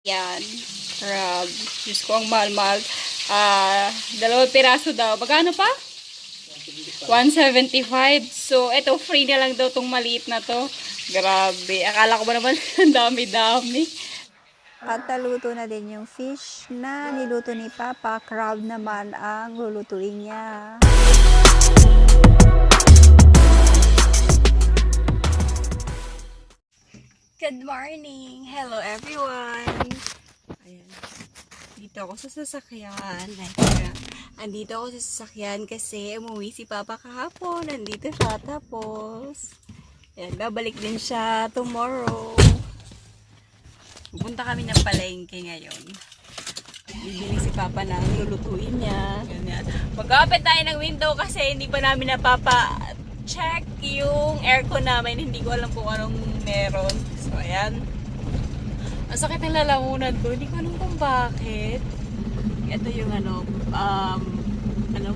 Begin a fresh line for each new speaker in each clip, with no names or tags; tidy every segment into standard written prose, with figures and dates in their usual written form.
Yan. Crab. Diyos ko, ang mahal-mahal. Dalawang piraso daw. Magkano pa? 175. So, eto, free na lang daw tong maliit na to. Grabe. Akala ko ba naman, ang dami-dami.
At naluto na din yung fish na niluto ni Papa. Crab naman ang lulutuin niya. Good morning! Hello everyone! Ayan. Dito ako sa sasakyan. Andito ako sa sasakyan kasi umuwi si Papa kahapon. Nandito siya tapos. Ayan, babalik din siya tomorrow. Pupunta kami ng palengke ngayon. Bibili si Papa ng lulutuin niya. Ganyan. Mag-open tayo ng window kasi hindi pa namin napapa-check yung aircon namin. Hindi ko alam kung anong meron. So, ayan. Ang sakit ng lalamunan ko. Hindi ko alam kung bakit. Ito yung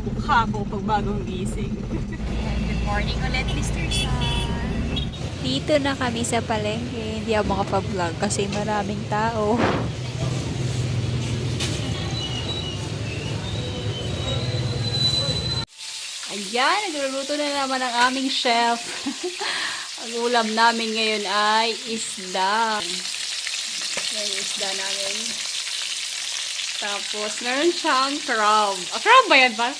mukha ko pag bagong gising.
Good morning ulit, Mr. Sun.
Dito na kami sa palengke. Hindi ako makapag-vlog kasi maraming tao.
Ayan, nagluluto na naman ang aming chef. Ang ulam namin ngayon ay isda. Yan yung isda namin. Tapos, meron siyang crab. Crab ba yan ba?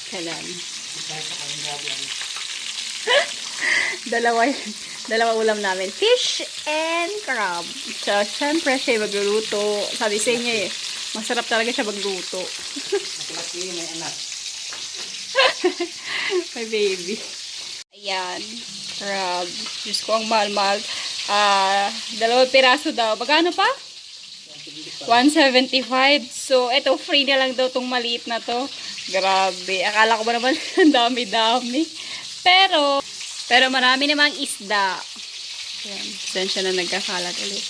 Kalan. Dalawa ulam namin. Fish and crab. So, syempre siya magluluto. Sabi sa inyo masarap talaga siya magluto.
May anak.
My baby. Ayan. Crab. Diyos ko, ang mahal-mahal. Dalawang piraso daw. Magkano pa? 175. So, eto, free na lang daw tong maliit na to. Grabe. Akala ko ba naman, ang dami-dami. Pero marami namang isda. Ayan. Saan siya na nagkakalat ulit.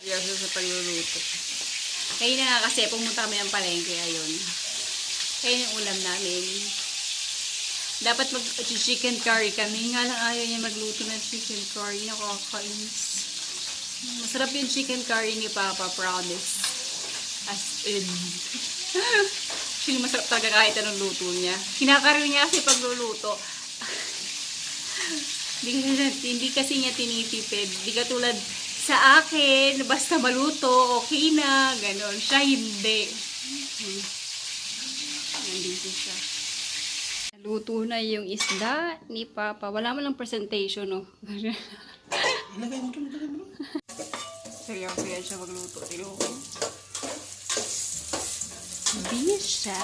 Seryoso sa pagluluto. Kaya na nga kasi, pumunta kami ng palengke. Ayun. Kaya yung ulam namin. Dapat mag-chicken curry kami. Nga lang ayaw niya magluto ng chicken curry. Nakakainis. Masarap yung chicken curry ni Papa, promise. As in. Actually, masarap talaga kahit anong luto niya. Kinakariw niya kasi pagluluto. Hindi kasi niya tinitipid. Hindi katulad sa akin, basta maluto, okay na, ganon. Siya hindi. Nandito siya. Naluto na yung isda ni Papa. Wala man lang presentation, no?
Ilagay mo doon.
Seryoso yan siya magluto. Hindi siya.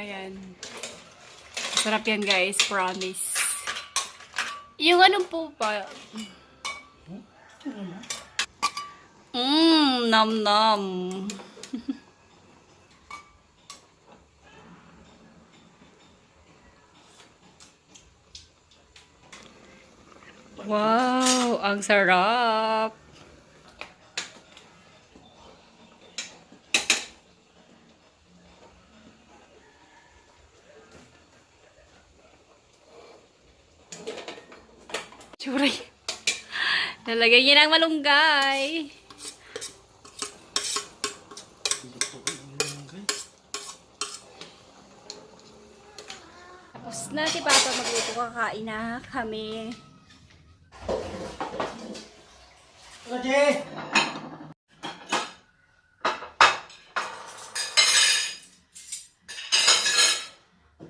Ayan. Sarap yan, guys. Promise. Yung ano po pa? Nam nam. Wow, ang sarap. Churay. Lalagay niya ng malunggay. Tapos na si Papa magluto, kakain na kami.
Roger!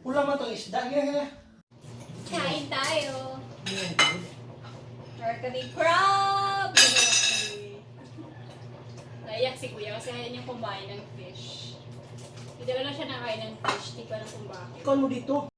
Ulam mo itong isda.
Kain tayo. Mercury crab! Naiyak si Kuya kasi ayaw niyang kumain ng fish. Hindi lang siya nakain ng fish, di ko alam kung bakit.
Ikaw mo dito.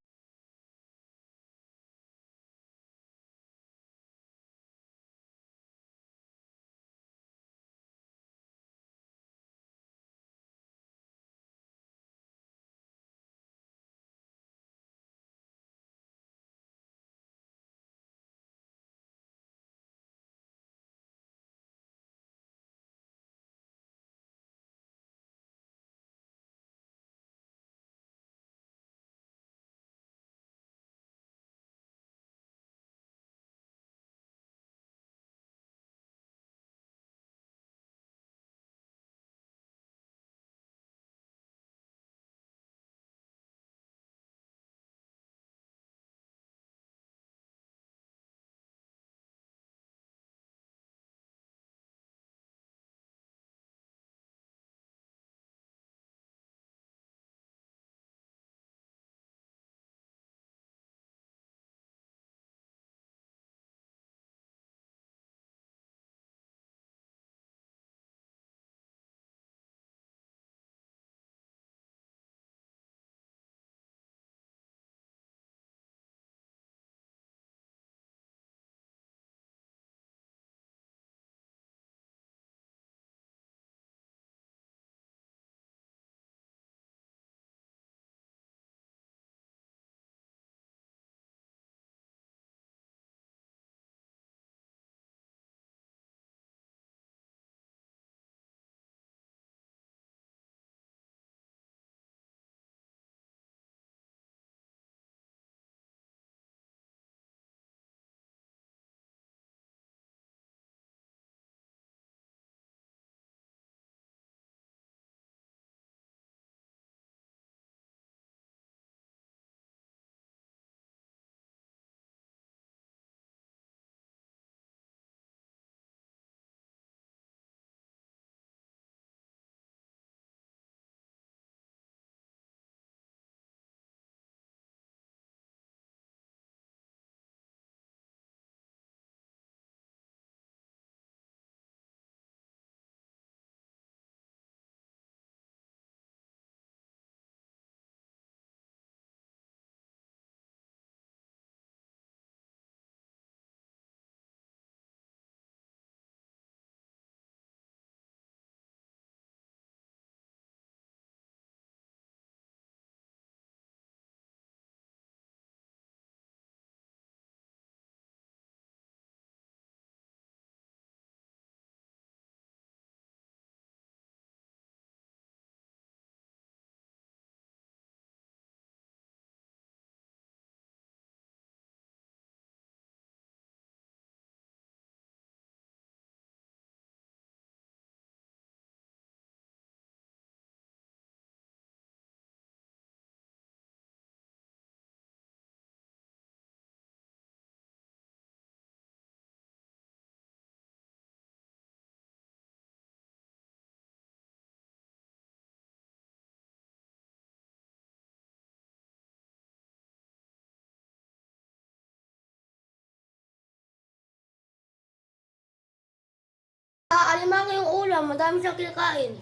Alimang yung ulam, madami siyang kinakain.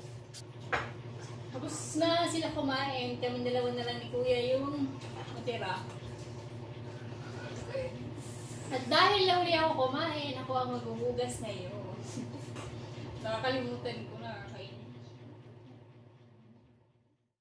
Tapos na sila kumain, kami dalawa na lang ni Kuya yung natira. At dahil lang uli ako kumain, ako ang maghuhugas ngayon. Nakakalimutan ko